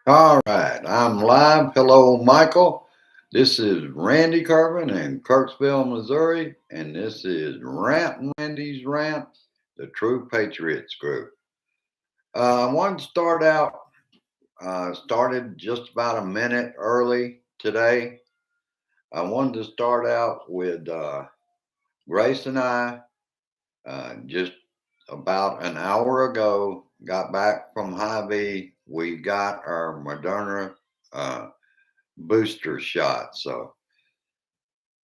All right, I'm live. Hello, Michael. This is Randy Carvin in Kirksville, Missouri, and this is Rant and Randy's Rant, the True Patriots group. I wanted to start out, started just about a minute early today. I wanted to start out with Grace and I just about an hour ago got back from Hy-Vee. We got our Moderna uh, booster shot. So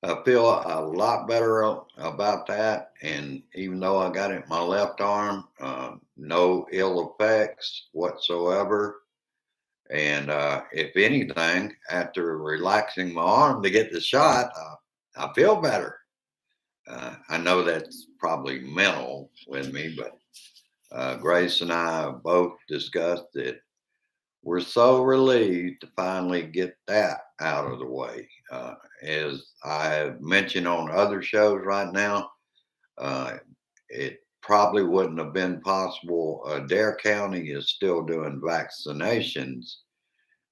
I feel a lot better about that. And even though I got it in my left arm, no ill effects whatsoever. And if anything, after relaxing my arm to get the shot, I feel better. I know that's probably mental with me, but Grace and I both discussed it. We're so relieved to finally get that out of the way. As I have mentioned on other shows right now, uh, it probably wouldn't have been possible. Dare County is still doing vaccinations,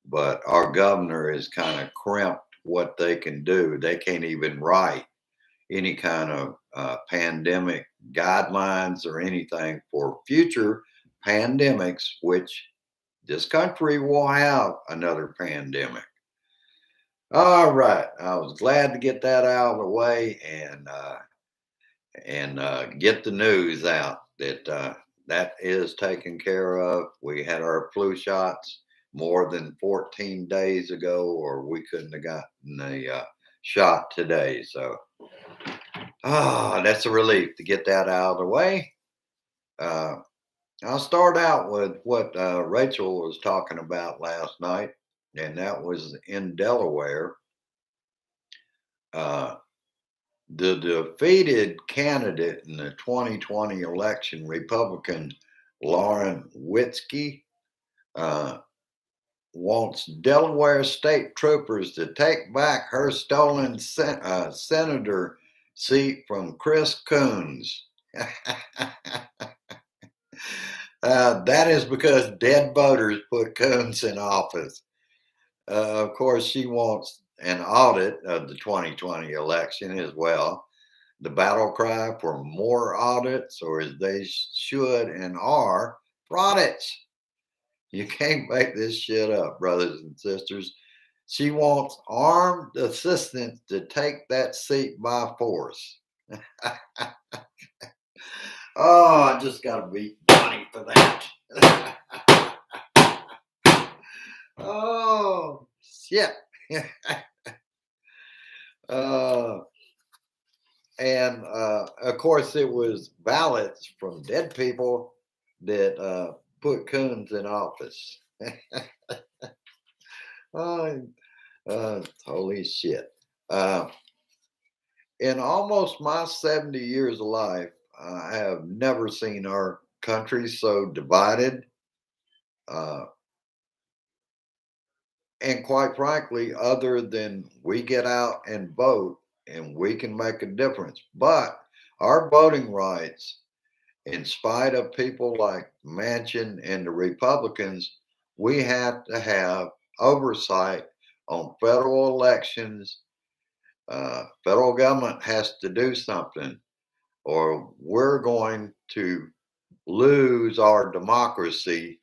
but our governor has kind of crimped what they can do. They can't even write any kind of pandemic guidelines or anything for future pandemics, which this country will have another pandemic. All right, I was glad to get that out of the way and get the news out that that is taken care of. We had our flu shots more than 14 days ago, or we couldn't have gotten a shot today. So, that's a relief to get that out of the way. Uh, I'll start out with what Rachel was talking about last night, and that was in Delaware. Uh, the defeated candidate in the 2020 election, Republican Lauren Witzke, uh, wants Delaware state troopers to take back her stolen senator seat from Chris Coons. That is because dead voters put Coons in office. Of course, she wants an audit of the 2020 election as well. The battle cry for more audits, or as they should and are, fraudits. You can't make this shit up, brothers and sisters. She wants armed assistants to take that seat by force. Oh, I just got to beat Bonnie for that. Oh, shit. uh, and of course, it was ballots from dead people that put Coons in office. Oh, holy shit. Uh, in almost my 70 years of life, I have never seen our country so divided. Uh, and quite frankly, other than we get out and vote and we can make a difference. But our voting rights, in spite of people like Manchin and the Republicans, we have to have oversight on federal elections. Federal government has to do something, or we're going to lose our democracy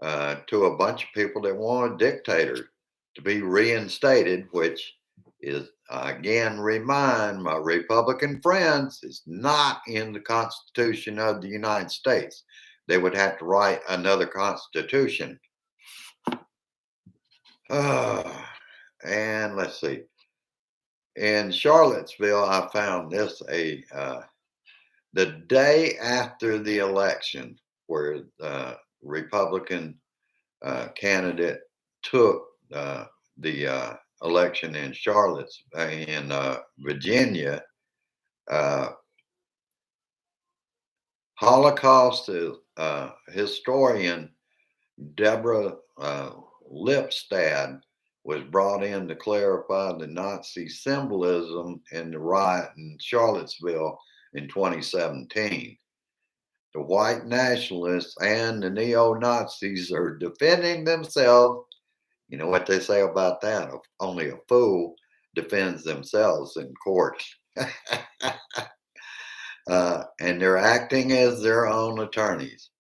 to a bunch of people that want a dictator to be reinstated, which is, again, remind my Republican friends, is not in the Constitution of the United States. They would have to write another Constitution. And let's see. In Charlottesville, I found this the day after the election, where Republican candidate took the election in in Virginia. Uh, Holocaust historian Deborah Lipstadt was brought in to clarify the Nazi symbolism in the riot in Charlottesville in 2017. the white nationalists and the neo-Nazis are defending themselves. You know what they say about that? Only a fool defends themselves in court. And they're acting as their own attorneys.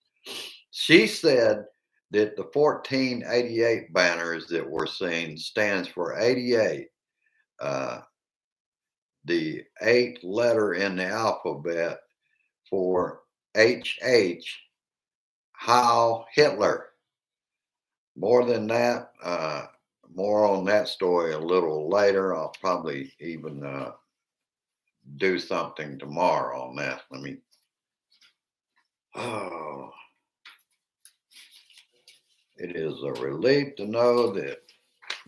She said that the 1488 banners that we're seeing stands for 88, the eighth letter in the alphabet for HH, Heil Hitler. More than that, more on that story a little later. I'll probably even do something tomorrow on that. Oh, it is a relief to know that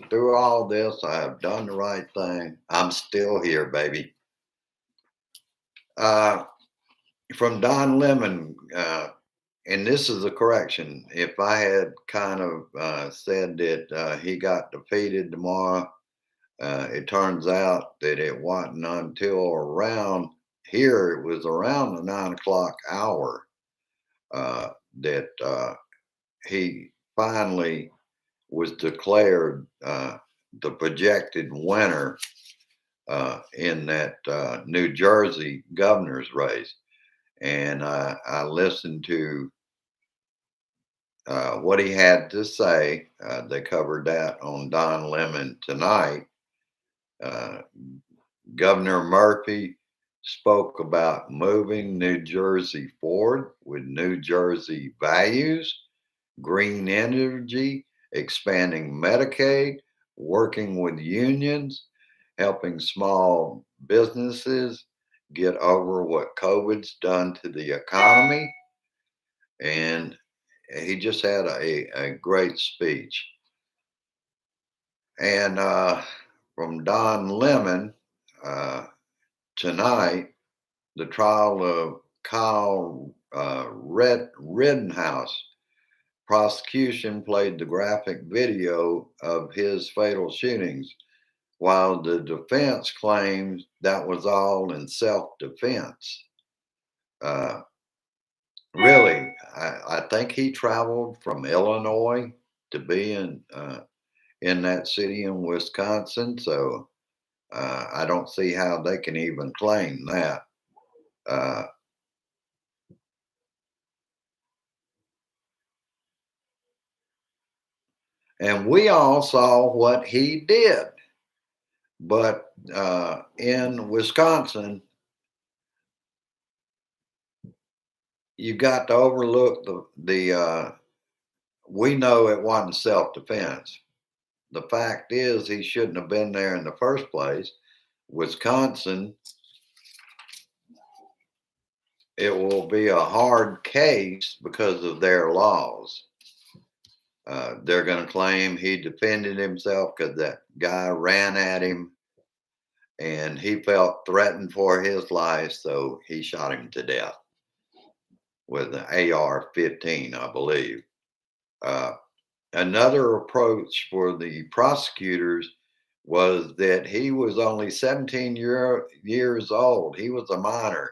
through all this, I have done the right thing. I'm still here, baby. From Don Lemon, and this is a correction. If I had kind of said that he got defeated tomorrow, it turns out that it wasn't until around here, it was around the 9 o'clock hour that he finally was declared the projected winner in that New Jersey governor's race. And I listened to what he had to say. They covered that on Don Lemon tonight. Governor Murphy spoke about moving New Jersey forward with New Jersey values, green energy, expanding Medicaid, working with unions, helping small businesses get over what COVID's done to the economy. And he just had a great speech. And from Don Lemon tonight, the trial of Kyle Rittenhouse. Prosecution played the graphic video of his fatal shootings, while the defense claims that was all in self-defense. Really, I think he traveled from Illinois to be in that city in Wisconsin. So I don't see how they can even claim that. And we all saw what he did. But in Wisconsin, you got to overlook the we know it wasn't self-defense. The fact is he shouldn't have been there in the first place. Wisconsin, it will be a hard case because of their laws. They're going to claim he defended himself because that guy ran at him and he felt threatened for his life, so he shot him to death with an AR-15, I believe. Another approach for the prosecutors was that he was only 17 years old. He was a minor,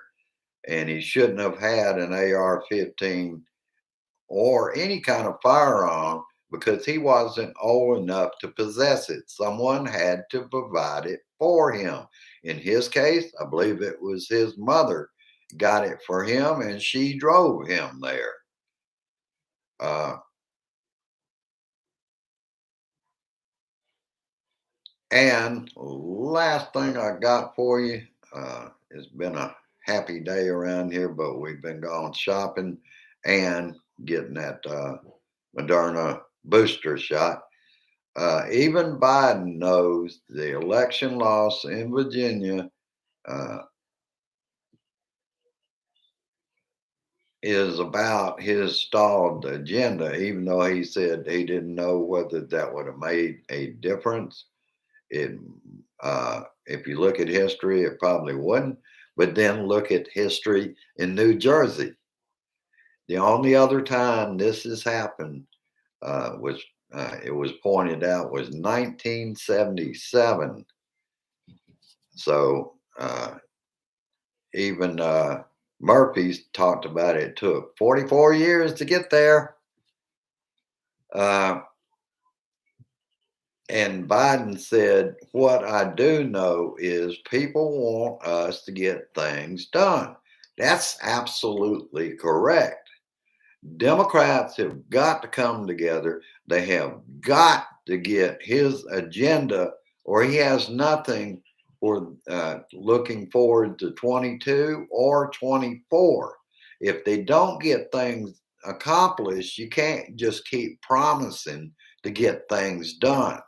and he shouldn't have had an AR-15 or any kind of firearm because he wasn't old enough to possess it. Someone had to provide it for him. In his case, I believe it was his mother got it for him, and she drove him there. And last thing I got for you, it's been a happy day around here, but we've been going shopping and getting that Moderna booster shot. Even Biden knows the election loss in Virginia is about his stalled agenda, even though he said he didn't know whether that would have made a difference. If you look at history, it probably wouldn't. But then look at history in New Jersey. The only other time this has happened was it was pointed out was 1977. So even Murphy's talked about it took 44 years to get there. Uh, and Biden said, what I do know is people want us to get things done. That's absolutely correct. Democrats have got to come together. They have got to get his agenda, or he has nothing for looking forward to 22 or 24. If they don't get things accomplished, you can't just keep promising to get things done.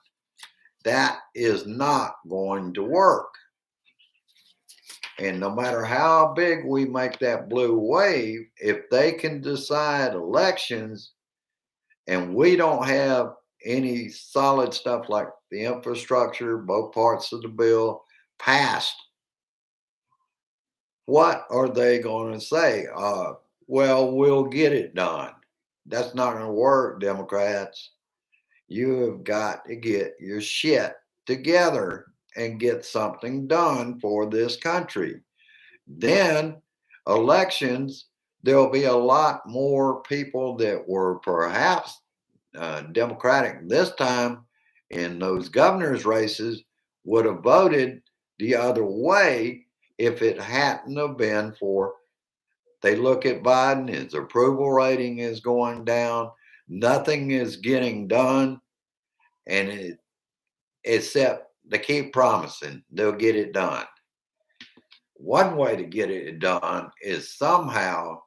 That is not going to work. And no matter how big we make that blue wave, if they can decide elections and we don't have any solid stuff like the infrastructure, both parts of the bill passed, what are they going to say? Well, we'll get it done. That's not going to work, Democrats. You have got to get your shit together and get something done for this country. Then elections, there'll be a lot more people that were perhaps Democratic this time in those governor's races would have voted the other way if it hadn't have been for they look at Biden, his approval rating is going down, nothing is getting done, and except they keep promising they'll get it done. One way to get it done is somehow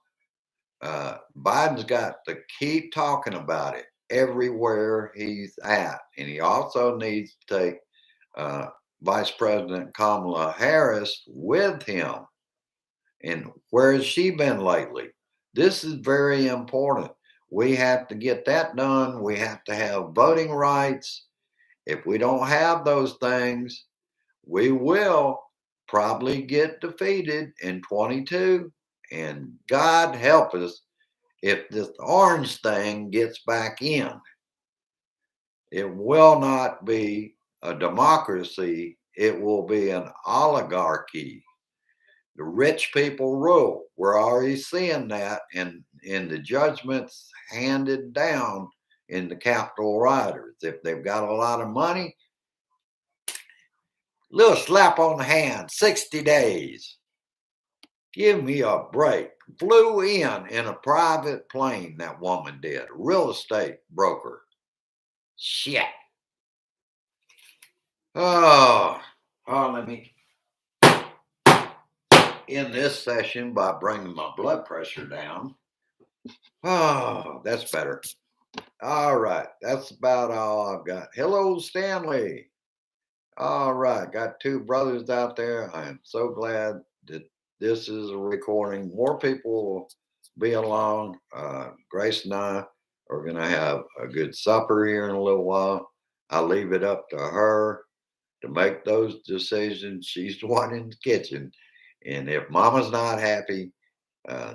Biden's got to keep talking about it everywhere he's at. And he also needs to take uh, Vice President Kamala Harris with him. And where has she been lately? This is very important. We have to get that done. We have to have voting rights. If we don't have those things, we will probably get defeated in 22. And God help us if this orange thing gets back in. It will not be a democracy, it will be an oligarchy. The rich people rule. We're already seeing that in the judgments handed down in the Capitol riders. If they've got a lot of money, little slap on the hand, 60 days. Give me a break. Flew in a private plane, that woman did, a real estate broker. Shit. Let me end this session by bringing my blood pressure down. Oh, that's better. All right, that's about all I've got. Hello, Stanley. All right, got two brothers out there. I am so glad that this is a recording. More people will be along. Grace and I are going to have a good supper here in a little while. I'll leave it up to her to make those decisions. She's the one in the kitchen. And if mama's not happy,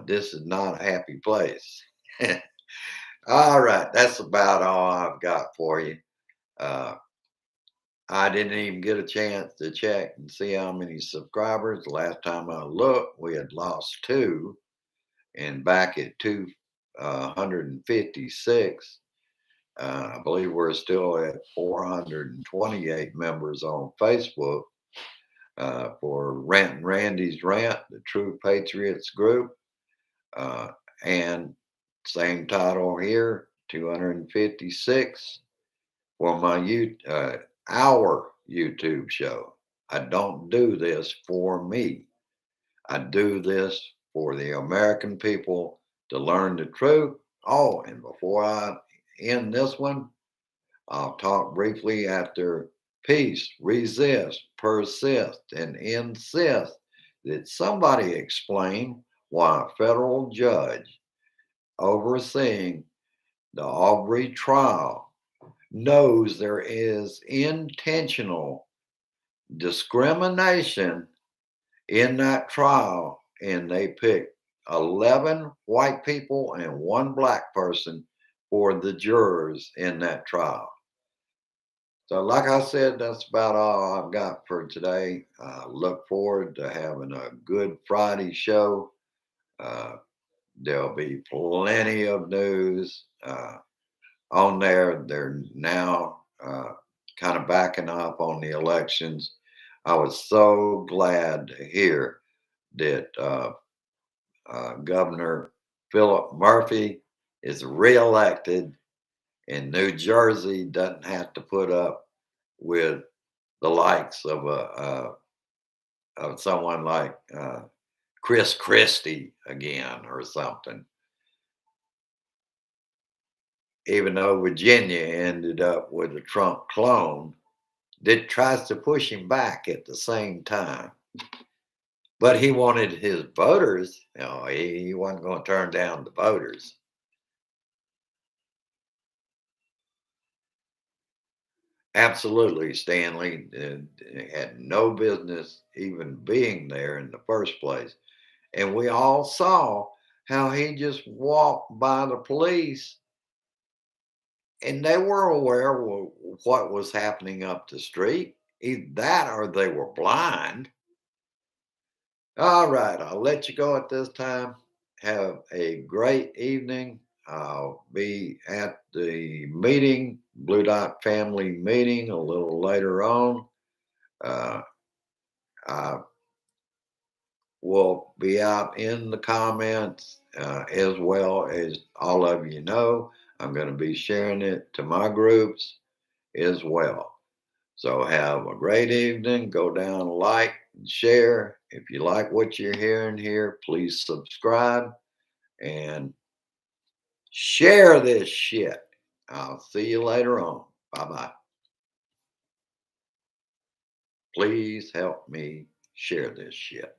this is not a happy place. All right, that's about all I've got for you. Uh, I didn't even get a chance to check and see how many subscribers. The last time I looked, we had lost two, and back at 256, I believe we're still at 428 members on Facebook for Rant and Randy's Rant, the True Patriots group, uh, and same title here, 256 for my our YouTube show. I don't do this for me. I do this for the American people to learn the truth. Oh, and before I end this one, I'll talk briefly after peace, resist, persist, and insist that somebody explain why a federal judge overseeing the Arbery trial knows there is intentional discrimination in that trial, and they picked 11 white people and one black person for the jurors in that trial. So, like I said, that's about all I've got for today. I look forward to having a good Friday show. Uh, there'll be plenty of news on there. They're now kind of backing up on the elections. I was so glad to hear that Governor Philip Murphy is reelected, and New Jersey doesn't have to put up with the likes of someone like Chris Christie again or something. Even though Virginia ended up with a Trump clone that tries to push him back at the same time. But he wanted his voters, he wasn't going to turn down the voters. Absolutely, Stanley had no business even being there in the first place. And we all saw how he just walked by the police and they were aware of what was happening up the street. Either that or they were blind. All right, I'll let you go at this time. Have a great evening. I'll be at the meeting, Blue Dot Family meeting, a little later on. Uh, I will be out in the comments as well as all of you know. I'm going to be sharing it to my groups as well. So have a great evening. Go down, like, and share. If you like what you're hearing here, please subscribe and share this shit. I'll see you later on. Bye bye. Please help me share this shit.